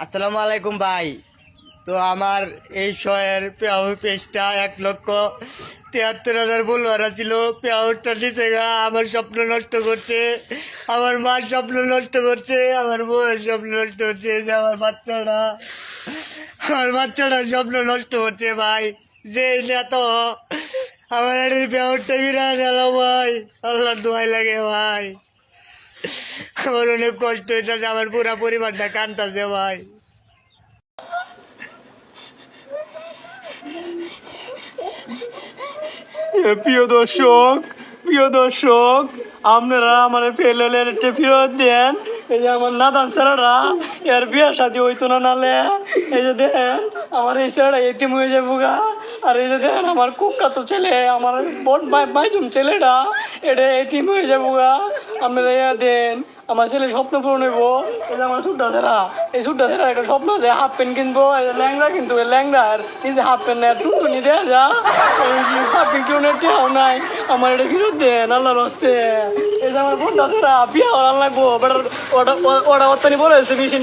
আসসালামু আলাইকুম ভাই। তো আমার এই শয়ের পেয়াউর পেজটা 1,73,000 ফলোয়ার ছিল। পেয়াউরটা নিচে গা আমার স্বপ্ন নষ্ট করছে, আমার মার স্বপ্ন নষ্ট করছে, আমার বউয়ের স্বপ্ন নষ্ট করছে, যে আমার বাচ্চাটার স্বপ্ন নষ্ট করছে ভাই। যে না তো আমার পেয়াউরটা বিরাট এলো ভাই, আল্লাহর দোয়াই লাগে ভাই। আমার অনেক কষ্ট হইতেছে, আমার পুরা পরিবারটা কান্দাছে ভাই। প্রিয় দর্শক আপনারা আমার ফেলের ফেরত দেন। এই যে আমার নাদান ছেলেরা এর বিয়ে শাদি হইতো না, নালে এই যে দেন আমার এই ছেলেটা এতিম হয়ে যাবো গা। আর এই যে দেন আমার কুক্কা তো ছেলে, আমার বট বাইজুম ছেলেটা এটা এতিম হয়ে যাবো গা। আপনারা ইয়া দেন, আমার ছেলে স্বপ্ন পূরণ হইব। এই যে আমার সুটটা ছেড়া, এই সুটটা ছেড়া একটা স্বপ্ন আছে হাফ প্যান্ট কিনবো, এই যে ল্যাংড়া কিন্তু ল্যাংড়ার নিজে হাফ প্যান্ট নেয় টুনটুনি দেয়া যা হাফ প্যান্ট কিনের টেও নাই। আমার এটা ফেরত দেন আল্লাহর হস্তে। এই যে আমার বোনটা ছেড়া বিয়া হওয়ার লাগবো, বাট ওটা ওটা অত্যানি বলেছে মেশিন